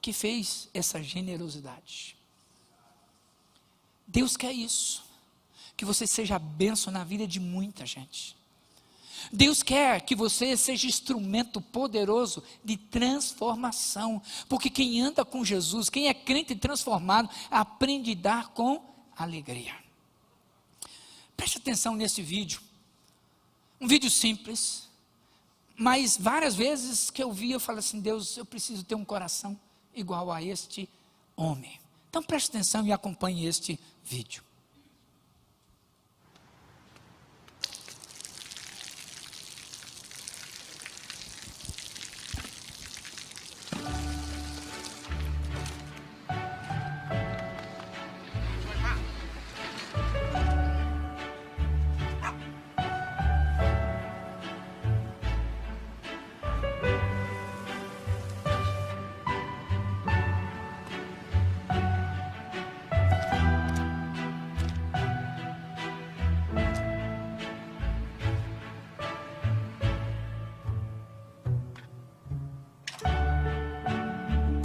que fez essa generosidade. Deus quer isso, que você seja bênção na vida de muita gente. Deus quer que você seja instrumento poderoso de transformação, porque quem anda com Jesus, quem é crente transformado, aprende a dar com alegria. Preste atenção nesse vídeo, um vídeo simples, mas várias vezes que eu vi, eu falo assim: Deus, eu preciso ter um coração igual a este homem. Então preste atenção e acompanhe este vídeo.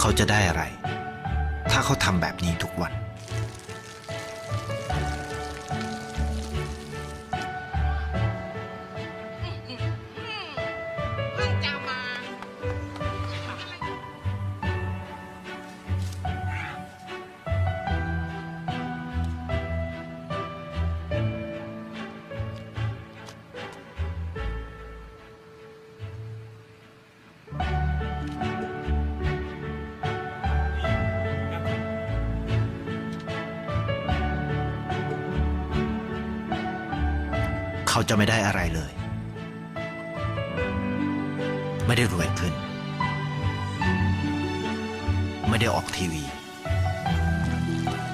เขาจะได้อะไรถ้าเขาทำแบบนี้ทุกวันเขาจะไม่ได้อะไรเลยไม่ได้รวยขึ้นไม่ได้ออกทีวี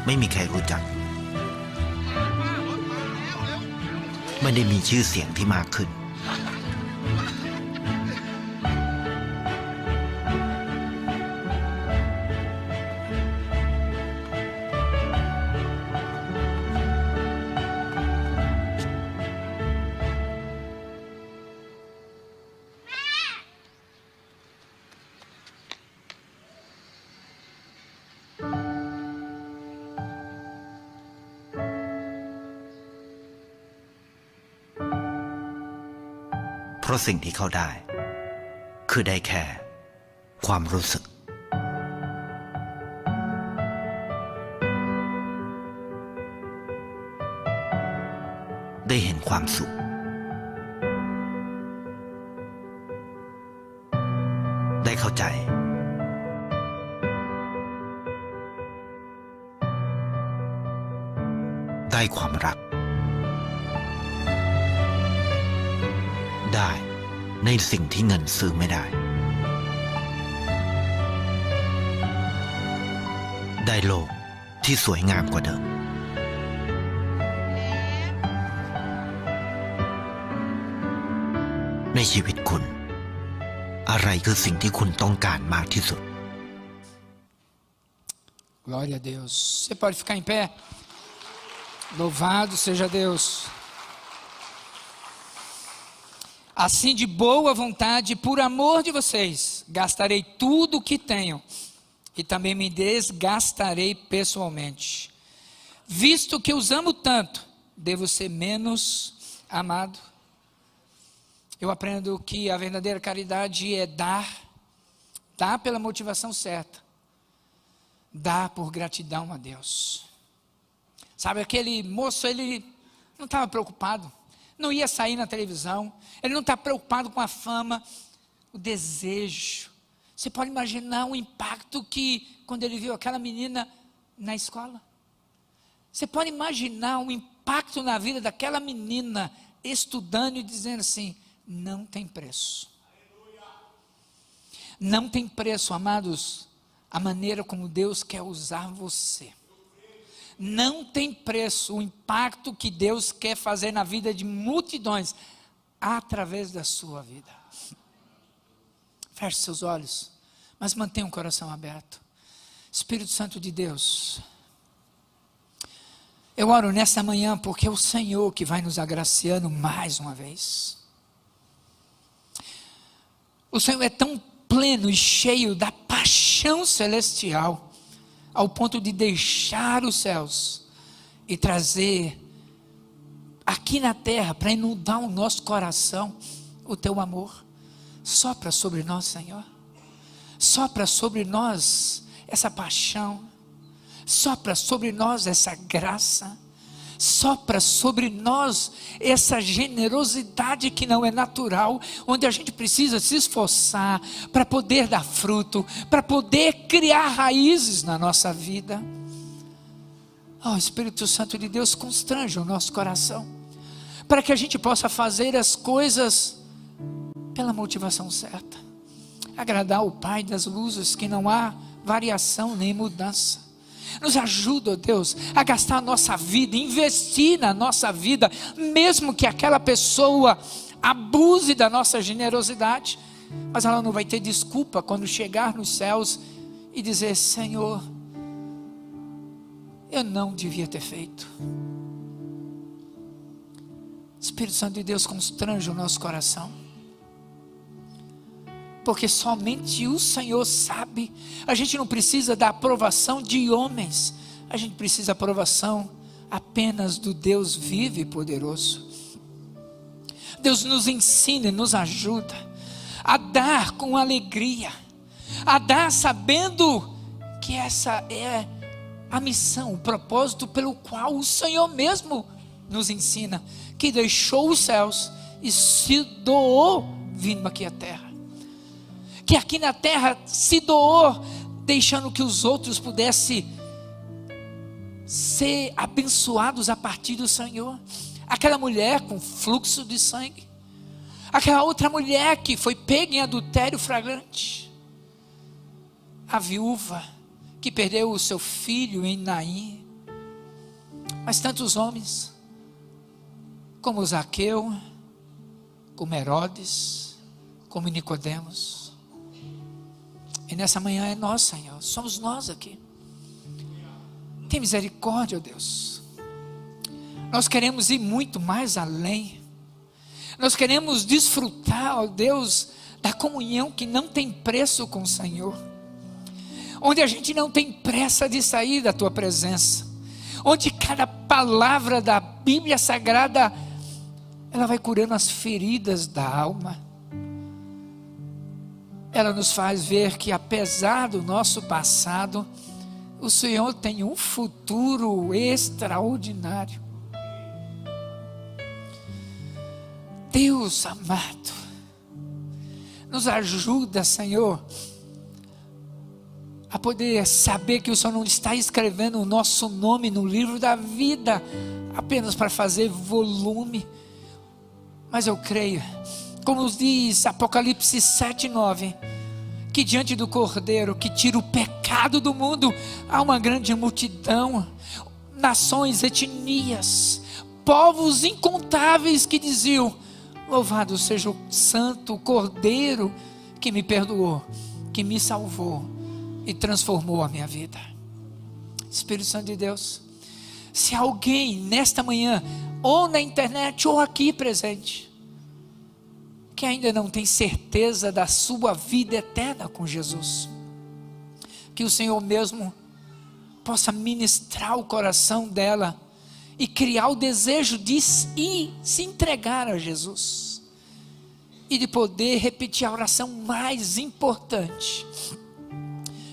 ไม่มีใครรู้จักไม่ได้มีชื่อเสียงที่มากขึ้น ราะสิ่งที่เขาได้คือได้แค่ความรู้สึกได้เห็นความสุขได้เข้าใจได้ความรักได้ในสิ่งที่เงินซื้อไม่ได้ได้โลกที่สวยงามกว่าเดิมในชีวิตคุณอะไรคือสิ่งที่คุณต้องการมากที่สุด Glória a Deus. Você pode ficar em pé? Louvado seja Deus. Assim, de boa vontade, por amor de vocês, gastarei tudo o que tenho e também me desgastarei pessoalmente. Visto que os amo tanto, devo ser menos amado. Eu aprendo que a verdadeira caridade é dar pela motivação certa, dar por gratidão a Deus. Sabe, aquele moço, ele não estava preocupado, não ia sair na televisão, ele não está preocupado com a fama, o desejo. Você pode imaginar o impacto que, quando ele viu aquela menina na escola, você pode imaginar o impacto na vida daquela menina, estudando e dizendo assim, não tem preço. Não tem preço, amados, a maneira como Deus quer usar você. Não tem preço o impacto que Deus quer fazer na vida de multidões através da sua vida. Feche seus olhos, mas mantenha o coração aberto. Espírito Santo de Deus, eu oro nesta manhã porque é o Senhor que vai nos agraciando mais uma vez. O Senhor é tão pleno e cheio da paixão celestial, ao ponto de deixar os céus e trazer aqui na terra, para inundar o nosso coração, o teu amor. Sopra sobre nós, Senhor. Sopra sobre nós essa paixão. Sopra sobre nós essa graça. Sopra sobre nós essa generosidade que não é natural, onde a gente precisa se esforçar para poder dar fruto, para poder criar raízes na nossa vida. Oh, Espírito Santo de Deus, constrange o nosso coração, para que a gente possa fazer as coisas pela motivação certa, agradar o Pai das luzes, que não há variação nem mudança. Nos ajuda, ó Deus, a gastar a nossa vida, investir na nossa vida, mesmo que aquela pessoa abuse da nossa generosidade, mas ela não vai ter desculpa quando chegar nos céus e dizer, Senhor, eu não devia ter feito. Espírito Santo de Deus, constrange o nosso coração, porque somente o Senhor sabe. A gente não precisa da aprovação de homens, a gente precisa da aprovação apenas do Deus vivo e poderoso. Deus nos ensina e nos ajuda a dar com alegria, a dar sabendo que essa é a missão, o propósito pelo qual o Senhor mesmo nos ensina, que deixou os céus e se doou vindo aqui à terra. Que aqui na terra se doou, deixando que os outros pudessem ser abençoados a partir do Senhor. Aquela mulher com fluxo de sangue, aquela outra mulher que foi pega em adultério flagrante, a viúva que perdeu o seu filho em Naim, mas tantos homens, como Zaqueu, como Herodes, como Nicodemos. E nessa manhã é nós, Senhor, somos nós aqui. Tem misericórdia, ó Deus. Nós queremos ir muito mais além. Nós queremos desfrutar, ó Deus, da comunhão que não tem preço com o Senhor. Onde a gente não tem pressa de sair da Tua presença. Onde cada palavra da Bíblia Sagrada ela vai curando as feridas da alma. Ela nos faz ver que, apesar do nosso passado, o Senhor tem um futuro extraordinário. Deus amado, nos ajuda, Senhor, a poder saber que o Senhor não está escrevendo o nosso nome no livro da vida apenas para fazer volume, mas eu creio, como nos diz Apocalipse 7:9, que diante do Cordeiro que tira o pecado do mundo, há uma grande multidão, nações, etnias, povos incontáveis que diziam: louvado seja o santo Cordeiro que me perdoou, que me salvou e transformou a minha vida. Espírito Santo de Deus, se alguém nesta manhã, ou na internet, ou aqui presente, que ainda não tem certeza da sua vida eterna com Jesus, que o Senhor mesmo possa ministrar o coração dela e criar o desejo de ir se entregar a Jesus, e de poder repetir a oração mais importante,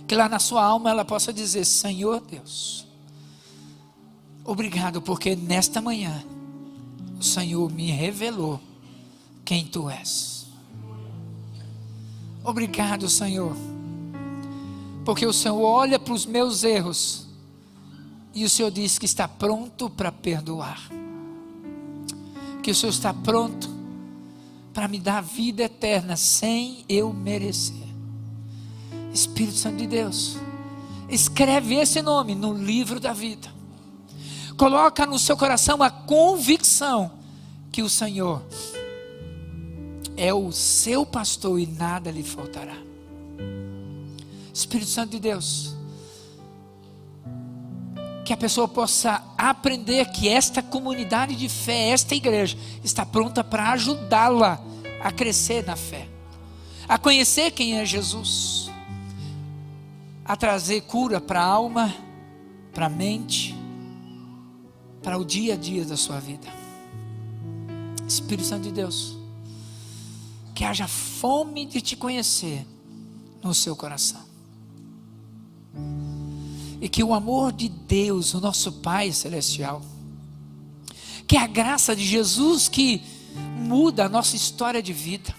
que lá na sua alma ela possa dizer: Senhor Deus, obrigado, porque nesta manhã o Senhor me revelou quem Tu és. Obrigado, Senhor, porque o Senhor olha para os meus erros e o Senhor diz que está pronto para perdoar, que o Senhor está pronto para me dar vida eterna sem eu merecer. Espírito Santo de Deus, escreve esse nome no livro da vida, coloca no seu coração a convicção que o Senhor é o seu pastor e nada lhe faltará. Espírito Santo de Deus, que a pessoa possa aprender que esta comunidade de fé, esta igreja, está pronta para ajudá-la a crescer na fé, a conhecer quem é Jesus, a trazer cura para a alma, para a mente, para o dia a dia da sua vida. Espírito Santo de Deus, que haja fome de Te conhecer no seu coração, e que o amor de Deus, o nosso Pai Celestial, que a graça de Jesus que muda a nossa história de vida,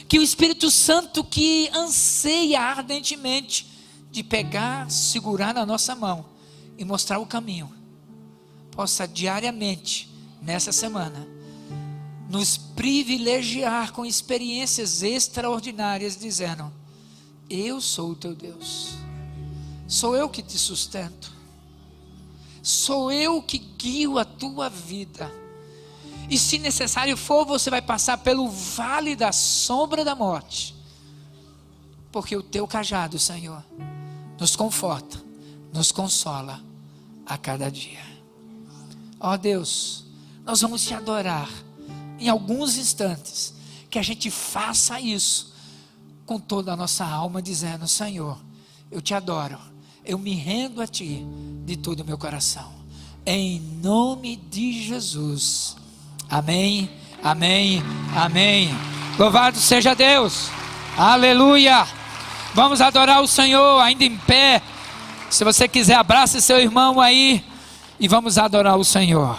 que o Espírito Santo que anseia ardentemente de pegar, segurar na nossa mão e mostrar o caminho, possa diariamente, nessa semana, nos privilegiar com experiências extraordinárias, dizendo: eu sou o Teu Deus, sou eu que te sustento, sou eu que guio a tua vida, e se necessário for, você vai passar pelo vale da sombra da morte, porque o Teu cajado, Senhor, nos conforta, nos consola a cada dia. Ó Deus, nós vamos Te adorar em alguns instantes, que a gente faça isso com toda a nossa alma, dizendo: Senhor, eu Te adoro, eu me rendo a Ti de todo o meu coração, em nome de Jesus, amém, amém, amém. Louvado seja Deus, aleluia. Vamos adorar o Senhor ainda em pé. Se você quiser, abrace seu irmão aí e vamos adorar o Senhor.